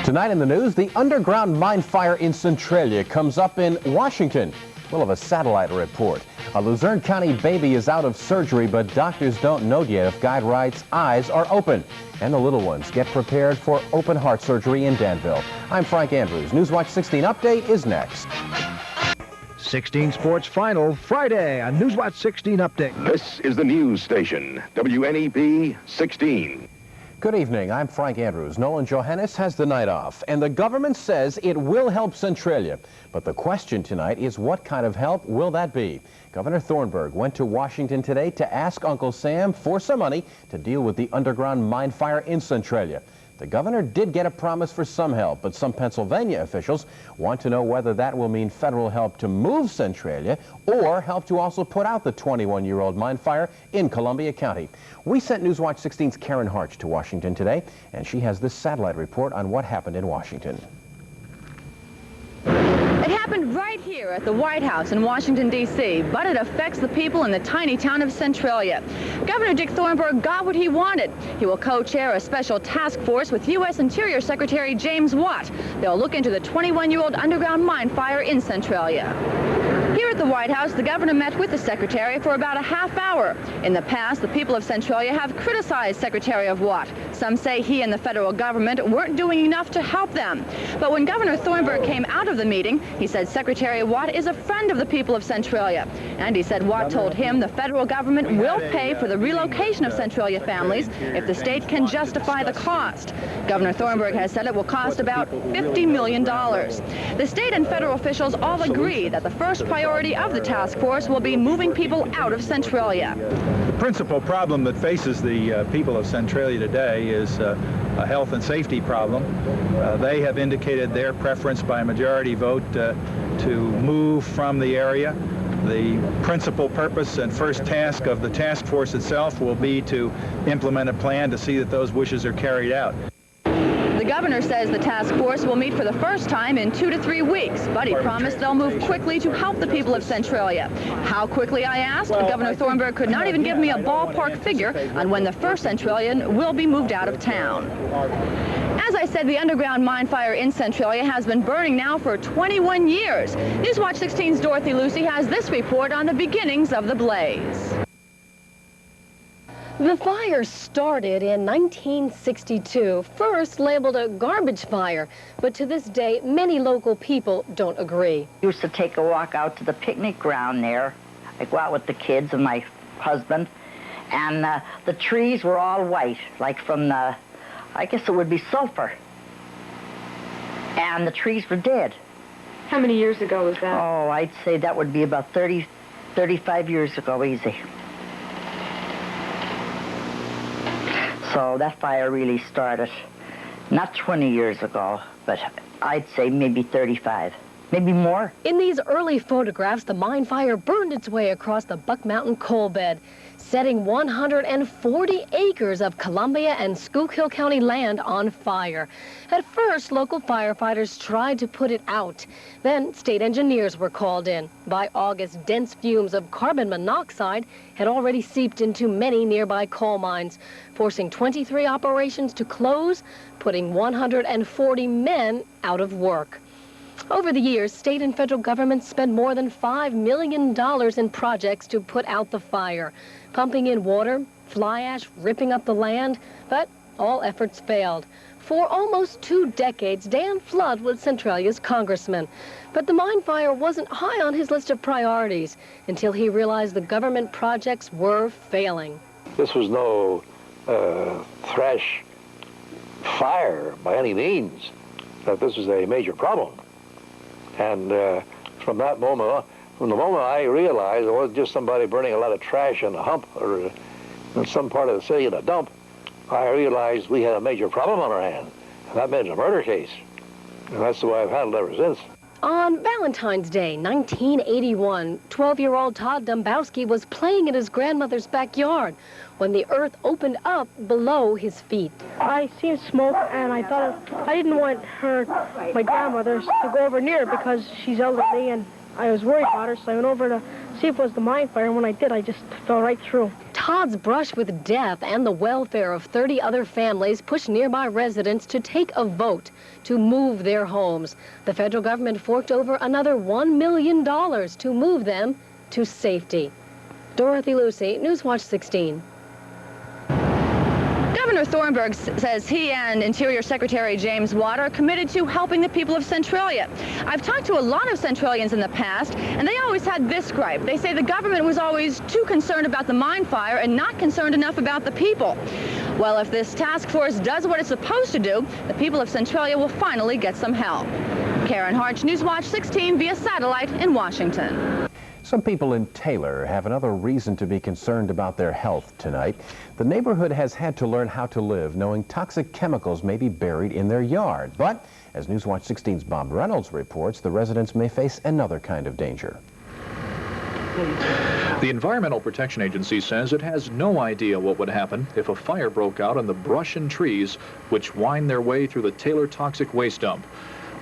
Tonight in the news, the underground mine fire in Centralia comes up in Washington. We'll have a satellite report. A Luzerne County baby is out of surgery, but doctors don't know yet if Guy Wright's eyes are open. And the little ones get prepared for open heart surgery in Danville. I'm Frank Andrews. Newswatch 16 Update is next. 16 Sports Final Friday on Newswatch 16 Update. This is the news station, WNEP 16. Good evening. I'm Frank Andrews. Nolan Johannes has the night off, and the government says it will help Centralia. But the question tonight is, what kind of help will that be? Governor Thornburg went to Washington today to ask Uncle Sam for some money to deal with the underground mine fire in Centralia. The governor did get a promise for some help, but some Pennsylvania officials want to know whether that will mean federal help to move Centralia or help to also put out the 21-year-old mine fire in Columbia County. We sent Newswatch 16's Karen Harch to Washington today, and she has this satellite report on what happened in Washington. It happened right here at the White House in Washington, D.C., but it affects the people in the tiny town of Centralia. Governor Dick Thornburg got what he wanted. He will co-chair a special task force with U.S. Interior Secretary James Watt. They'll look into the 21-year-old underground mine fire in Centralia. Here at the White House, the governor met with the secretary for about a half hour. In the past, the people of Centralia have criticized Secretary of Watt. Some say he and the federal government weren't doing enough to help them. But when Governor Thornburg came out of the meeting, he said Secretary Watt is a friend of the people of Centralia. And he said Watt told him the federal government will pay for the relocation of Centralia families if the state can justify the cost. Governor Thornburg has said it will cost about $50 million. The state and federal officials all agree that the first priority of the task force will be moving people out of Centralia. The principal problem that faces the people of Centralia today is a health and safety problem. They have indicated their preference by majority vote to move from the area. The principal purpose and first task of the task force itself will be to implement a plan to see that those wishes are carried out. The governor says the task force will meet for the first time in 2 to 3 weeks, but he promised they'll move quickly to help the people of Centralia. How quickly, I asked? Governor Thornburg could not even give me a ballpark figure on when the first Centralian will be moved out of town. As I said, the underground mine fire in Centralia has been burning now for 21 years. Newswatch 16's Dorothy Lucey has this report on the beginnings of the blaze. The fire started in 1962, first labeled a garbage fire, but to this day, many local people don't agree. Used to take a walk out to the picnic ground there. I go out with the kids and my husband, and the trees were all white, like from the, I guess it would be sulfur. And the trees were dead. How many years ago was that? Oh, I'd say that would be about 35 years ago, easy. So that fire really started not 20 years ago, but I'd say maybe 35, maybe more. In these early photographs, the mine fire burned its way across the Buck Mountain coal bed, setting 140 acres of Columbia and Schuylkill County land on fire. At first, local firefighters tried to put it out. Then state engineers were called in. By August, dense fumes of carbon monoxide had already seeped into many nearby coal mines, forcing 23 operations to close, putting 140 men out of work. Over the years, state and federal governments spent more than $5 million in projects to put out the fire, pumping in water, fly ash, ripping up the land, but all efforts failed. For almost 2 decades, Dan Flood was Centralia's congressman, but the mine fire wasn't high on his list of priorities until he realized the government projects were failing. This was no thrash fire by any means. This was a major problem. And from the moment I realized it wasn't just somebody burning a lot of trash in a hump or in some part of the city in a dump, I realized we had a major problem on our hands. And that meant a murder case. And that's the way I've handled it ever since. On Valentine's Day, 1981, 12-year-old Todd Dombowski was playing in his grandmother's backyard when the earth opened up below his feet. I seen smoke, and I thought I didn't want my grandmother, to go over near because she's elderly, and I was worried about her, so I went over to see if it was the mine fire, and when I did, I just fell right through. Todd's brush with death and the welfare of 30 other families pushed nearby residents to take a vote to move their homes. The federal government forked over another $1 million to move them to safety. Dorothy Lucey, Newswatch 16. Governor Thornburg says he and Interior Secretary James Watt are committed to helping the people of Centralia. I've talked to a lot of Centralians in the past, and they always had this gripe. They say the government was always too concerned about the mine fire and not concerned enough about the people. Well, if this task force does what it's supposed to do, the people of Centralia will finally get some help. Karen Harch, Newswatch 16 via satellite in Washington. Some people in Taylor have another reason to be concerned about their health tonight. The neighborhood has had to learn how to live knowing toxic chemicals may be buried in their yard. But, as Newswatch 16's Bob Reynolds reports, the residents may face another kind of danger. The Environmental Protection Agency says it has no idea what would happen if a fire broke out in the brush and trees which wind their way through the Taylor toxic waste dump.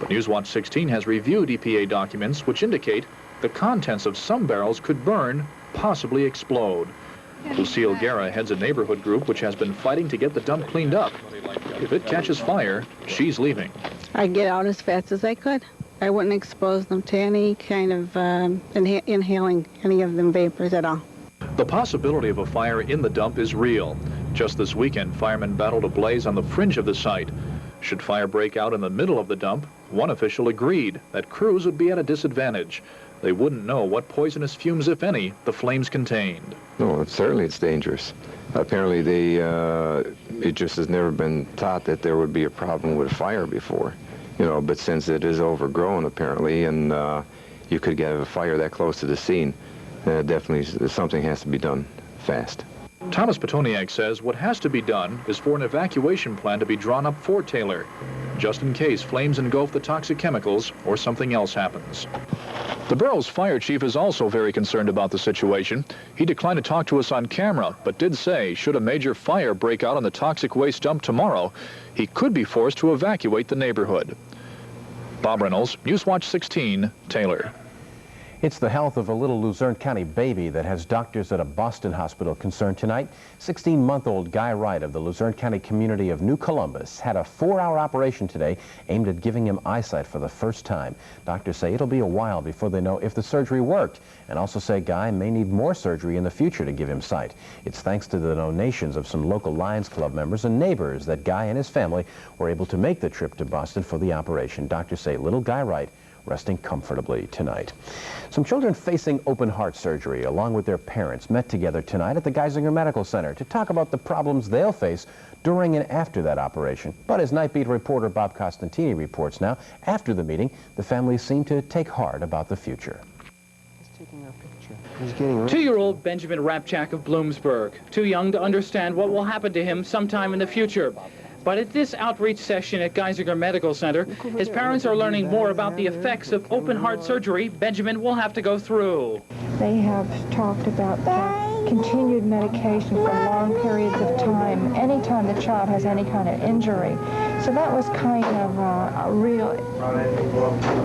But Newswatch 16 has reviewed EPA documents which indicate the contents of some barrels could burn, possibly explode. Lucille Guerra heads a neighborhood group which has been fighting to get the dump cleaned up. If it catches fire, she's leaving. I'd get out as fast as I could. I wouldn't expose them to any kind of inhaling any of them vapors at all. The possibility of a fire in the dump is real. Just this weekend, firemen battled a blaze on the fringe of the site. Should fire break out in the middle of the dump, one official agreed that crews would be at a disadvantage. They wouldn't know what poisonous fumes, if any, the flames contained. No, certainly it's dangerous. Apparently it just has never been thought that there would be a problem with fire before. You know, but since it is overgrown apparently, and you could get a fire that close to the scene, definitely something has to be done fast. Thomas Petoniak says what has to be done is for an evacuation plan to be drawn up for Taylor, just in case flames engulf the toxic chemicals or something else happens. The borough's fire chief is also very concerned about the situation. He declined to talk to us on camera, but did say should a major fire break out on the toxic waste dump tomorrow, he could be forced to evacuate the neighborhood. Bob Reynolds, Newswatch 16, Taylor. It's the health of a little Luzerne County baby that has doctors at a Boston hospital concerned tonight. 16-month-old Guy Wright of the Luzerne County community of New Columbus had a 4-hour operation today aimed at giving him eyesight for the first time. Doctors say it'll be a while before they know if the surgery worked, and also say Guy may need more surgery in the future to give him sight. It's thanks to the donations of some local Lions Club members and neighbors that Guy and his family were able to make the trip to Boston for the operation. Doctors say little Guy Wright resting comfortably tonight. Some children facing open heart surgery, along with their parents, met together tonight at the Geisinger Medical Center to talk about the problems they'll face during and after that operation. But as Night Beat reporter Bob Costantini reports now, after the meeting, the families seem to take heart about the future. Two-year-old Benjamin Rapchak of Bloomsburg, too young to understand what will happen to him sometime in the future. But at this outreach session at Geisinger Medical Center, his parents are learning more about the effects of open heart surgery Benjamin will have to go through. They have talked about continued medication for long periods of time, anytime the child has any kind of injury. So that was kind of a real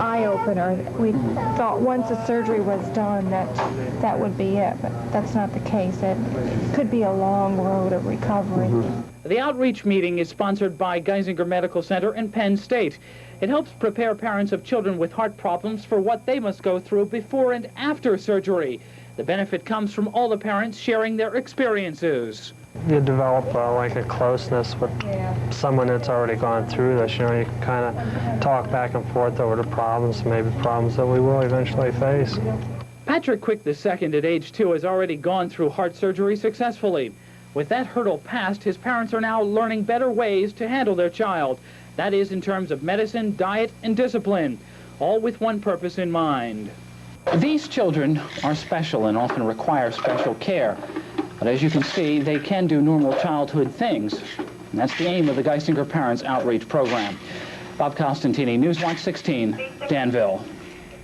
eye-opener. We thought once the surgery was done that would be it, but that's not the case. It could be a long road of recovery. The outreach meeting is sponsored by Geisinger Medical Center and Penn State. It helps prepare parents of children with heart problems for what they must go through before and after surgery. The benefit comes from all the parents sharing their experiences. You develop like a closeness with someone that's already gone through this. You know, you can kind of talk back and forth over the problems, maybe problems that we will eventually face. Patrick Quick II at age 2 has already gone through heart surgery successfully. With that hurdle passed, his parents are now learning better ways to handle their child. That is, in terms of medicine, diet, and discipline, all with one purpose in mind. These children are special and often require special care. But as you can see, they can do normal childhood things. And that's the aim of the Geisinger Parents Outreach Program. Bob Costantini, Newswatch 16, Danville.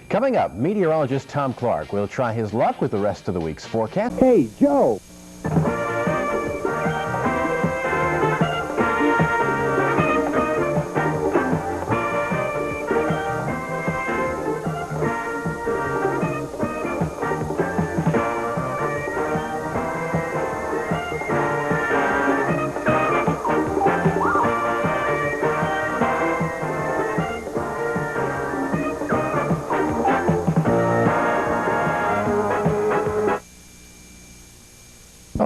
Coming up, meteorologist Tom Clark will try his luck with the rest of the week's forecast. Hey, Joe!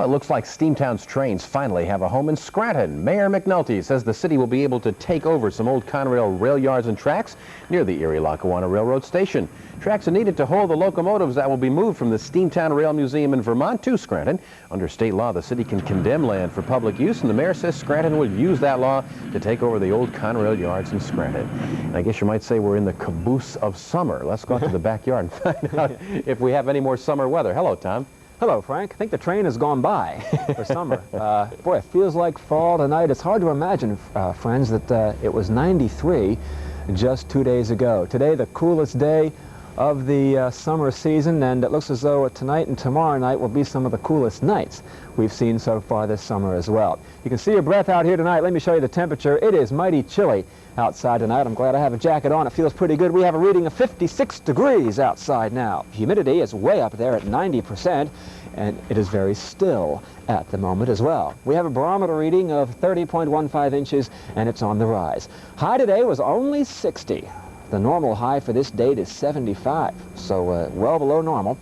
Well, it looks like Steamtown's trains finally have a home in Scranton. Mayor McNulty says the city will be able to take over some old Conrail rail yards and tracks near the Erie-Lackawanna Railroad Station. Tracks are needed to hold the locomotives that will be moved from the Steamtown Rail Museum in Vermont to Scranton. Under state law, the city can condemn land for public use, and the mayor says Scranton would use that law to take over the old Conrail yards in Scranton. And I guess you might say we're in the caboose of summer. Let's go out to the backyard and find out if we have any more summer weather. Hello, Tom. Hello, Frank. I think the train has gone by for summer. Boy, it feels like fall tonight. It's hard to imagine, friends, that it was 93 just 2 days ago. Today, the coolest day of the summer season, and it looks as though tonight and tomorrow night will be some of the coolest nights we've seen so far this summer as well. You can see your breath out here tonight. Let me show you the temperature. It is mighty chilly outside tonight. I'm glad I have a jacket on. It feels pretty good. We have a reading of 56 degrees outside now. Humidity is way up there at 90%, and it is very still at the moment as well. We have a barometer reading of 30.15 inches, and it's on the rise. High today was only 60. The normal high for this date is 75, so well below normal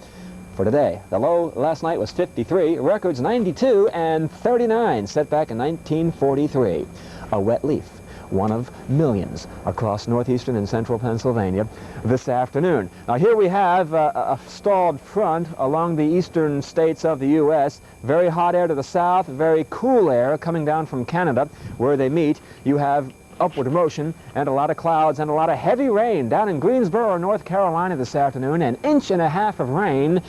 for today. The low last night was 53, records 92 and 39 set back in 1943. A wet leaf, one of millions across northeastern and central Pennsylvania this afternoon. Now here we have a stalled front along the eastern states of the U.S. Very hot air to the south, very cool air coming down from Canada. Where they meet, you have upward motion and a lot of clouds and a lot of heavy rain down in Greensboro, North Carolina this afternoon. An inch and a half of rain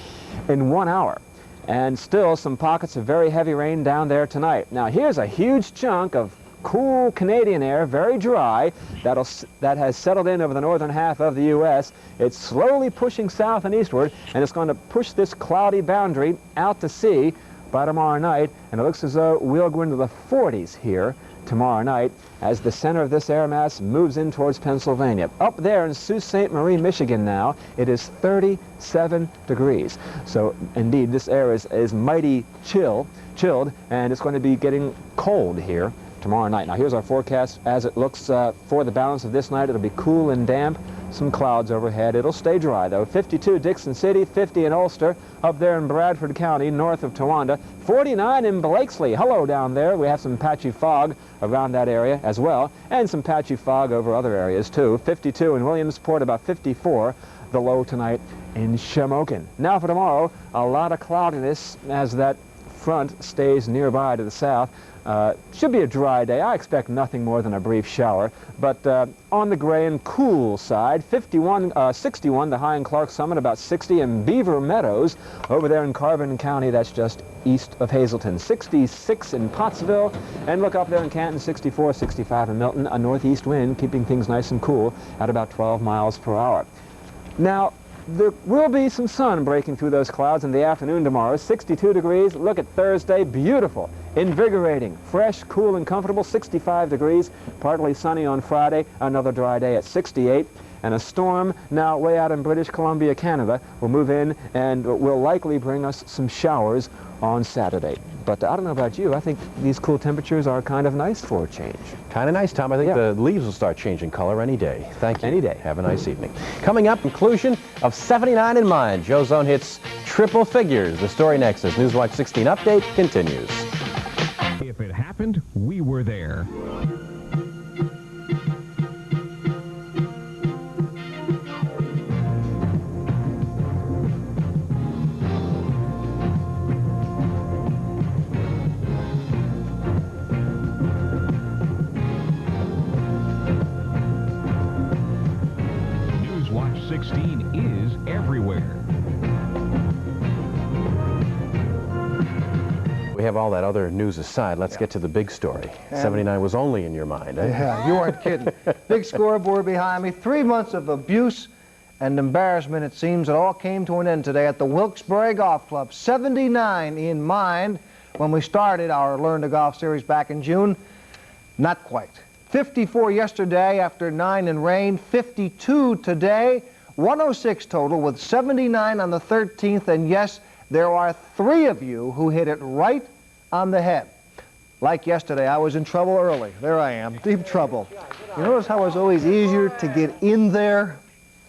in 1 hour. And still some pockets of very heavy rain down there tonight. Now here's a huge chunk of cool Canadian air, very dry, that has settled in over the northern half of the U.S. It's slowly pushing south and eastward, and it's going to push this cloudy boundary out to sea by tomorrow night, and it looks as though we'll go into the 40s here tomorrow night as the center of this air mass moves in towards Pennsylvania. Up there in Sault Ste. Marie, Michigan now, it is 37 degrees. So indeed, this air is mighty chilled, and it's going to be getting cold here tomorrow night. Now here's our forecast as it looks for the balance of this night. It'll be cool and damp, some clouds overhead. It'll stay dry though. 52 Dixon City, 50 in Ulster, up there in Bradford County, north of Towanda. 49 in Blakesley. Hello down there. We have some patchy fog around that area as well, and some patchy fog over other areas too. 52 in Williamsport, about 54 the low tonight in Shamokin. Now for tomorrow, a lot of cloudiness as that front stays nearby to the south. Should be a dry day. I expect nothing more than a brief shower, but on the gray and cool side, 61 the high in Clark Summit, about 60 in Beaver Meadows over there in Carbon County. That's just east of Hazleton. 66 in Pottsville, and look up there in Canton, 64, 65 in Milton. A northeast wind keeping things nice and cool at about 12 miles per hour. Now there will be some sun breaking through those clouds in the afternoon tomorrow. 62 degrees. Look at Thursday. Beautiful, invigorating, fresh, cool, and comfortable. 65 degrees. Partly sunny on Friday. Another dry day at 68. And a storm now way out in British Columbia, Canada, will move in and will likely bring us some showers on Saturday. But I don't know about you. I think these cool temperatures are kind of nice for a change. Kind of nice, Tom. I think the leaves will start changing color any day. Thank you. Any day. Have a nice evening. Coming up, conclusion of 79 in Mind. Joe Zone hits triple figures. The story next as Newswatch 16 Update continues. If it happened, we were there. Newswatch 16 is everywhere. We have all that other news aside. Let's get to the big story. 79 was only in your mind, eh? Yeah, you weren't kidding. Big scoreboard behind me. 3 months of abuse and embarrassment, it seems. It all came to an end today at the Wilkes-Barre Golf Club. 79 in mind when we started our Learn to Golf series back in June. Not quite. 54 yesterday after 9 in rain. 52 today. 106 total with 79 on the 13th. And yes, there are 3 of you who hit it right on the head. Like yesterday, I was in trouble early. There I am, deep trouble. You notice how it's always easier to get in there,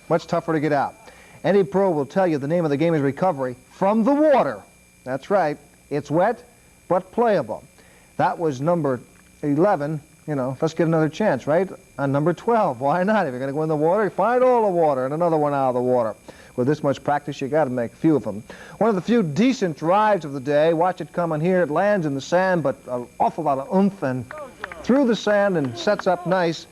much tougher to get out. Any pro will tell you the name of the game is recovery from the water. That's right. It's wet, but playable. That was number 11. You know, let's get another chance, right? On number 12, why not? If you're going to go in the water, find all the water and another one out of the water. With this much practice, you got to make a few of them. One of the few decent drives of the day. Watch it coming here. It lands in the sand, but an awful lot of oomph and through the sand and sets up nice.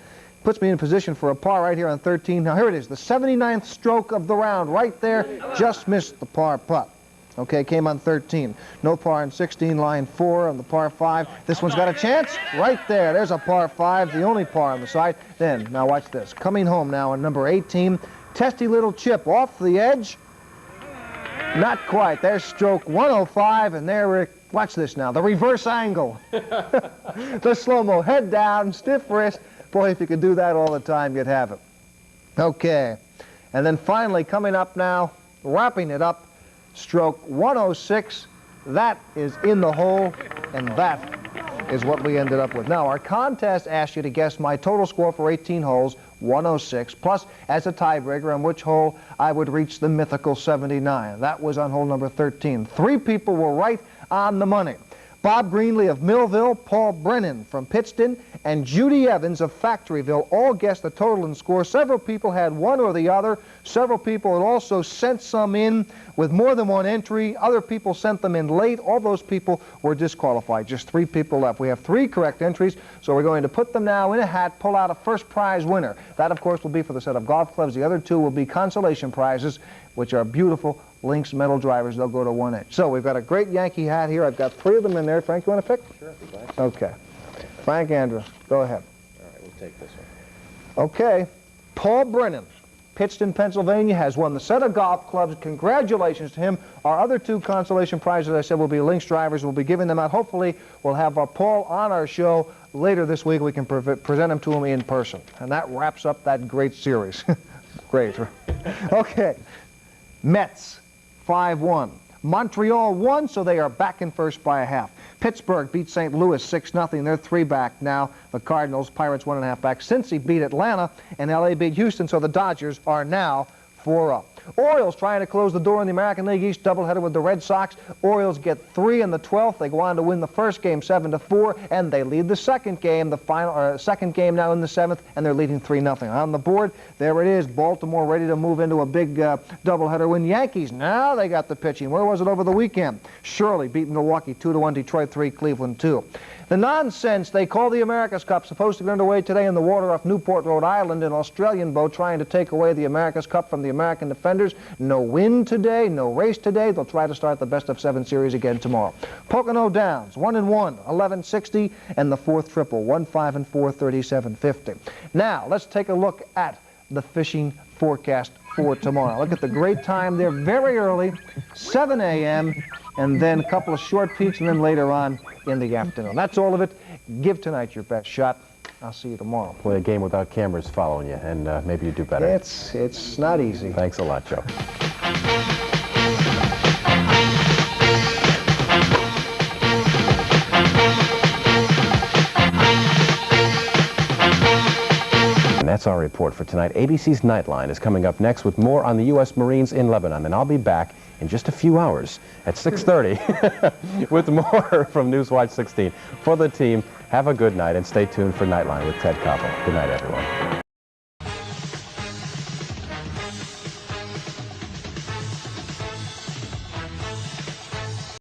Puts me in position for a par right here on 13. Now here it is, the 79th stroke of the round right there. Just missed the par putt. Okay, came on 13. No par on 16, line 4 on the par 5. This one's got a chance right there. There's a par 5, the only par on the side. Then, now watch this. Coming home now on number 18. Testy little chip off the edge. Not quite. There's stroke 105, and there, watch this now. The reverse angle. The slow-mo, head down, stiff wrist. Boy, if you could do that all the time, you'd have it. Okay. And then finally, coming up now, wrapping it up, stroke 106. That is in the hole, and that is what we ended up with. Now, our contest asked you to guess my total score for 18 holes, 106, plus as a tiebreaker on which hole I would reach the mythical 79. That was on hole number 13. 3 people were right on the money. Bob Greenlee of Millville, Paul Brennan from Pittston, and Judy Evans of Factoryville all guessed the total and score. Several people had one or the other. Several people had also sent some in with more than one entry. Other people sent them in late. All those people were disqualified. Just 3 people left. We have 3 correct entries, so we're going to put them now in a hat, pull out a first prize winner. That, of course, will be for the set of golf clubs. The other 2 will be consolation prizes, which are beautiful Lynx metal drivers. They'll go to 1 each. So we've got a great Yankee hat here. I've got 3 of them in there. Frank, you want to pick? Sure, if you'd like. Okay. Frank Andrews, go ahead. All right, we'll take this one. Okay. Paul Brennan, Pittston, Pennsylvania, has won the set of golf clubs. Congratulations to him. Our other 2 consolation prizes, as I said, will be Lynx drivers. We'll be giving them out. Hopefully, we'll have Paul on our show later this week. We can present him to him in person. And that wraps up that great series. Great. Okay. Mets, 5-1. Montreal won, so they are back in first by a half. Pittsburgh beat St. Louis 6-0. They're 3 back now. The Cardinals, Pirates 1.5 back. Cincy beat Atlanta, and L.A. beat Houston, so the Dodgers are now 4 up. Orioles trying to close the door in the American League East doubleheader with the Red Sox. Orioles get 3 in the 12th. They go on to win the first game 7-4, and they lead the second game, second game now in the 7th, and they're leading 3-0. On the board, there it is. Baltimore ready to move into a big doubleheader win. Yankees, now they got the pitching. Where was it over the weekend? Shirley beat Milwaukee 2-1, Detroit 3, Cleveland 2. The nonsense they call the America's Cup, supposed to get underway today in the water off Newport, Rhode Island, an Australian boat trying to take away the America's Cup from the American defenders. No wind today, no race today. They'll try to start the best-of-7 series again tomorrow. Pocono Downs, 1-1, 1160, and the 4th triple, 1-5-4, 3750. Now, let's take a look at the fishing forecast for tomorrow. Look at the great time there, very early, 7 a.m., and then a couple of short peaks, and then later on in the afternoon. That's all of it. Give tonight your best shot. I'll see you tomorrow. Play a game without cameras following you, and maybe you do better. It's not easy. Thanks a lot, Joe. And that's our report for tonight. ABC's Nightline is coming up next with more on the U.S. Marines in Lebanon, and I'll be back in just a few hours at 6:30 with more from Newswatch 16. For the team, have a good night and stay tuned for Nightline with Ted Koppel. Good night, everyone.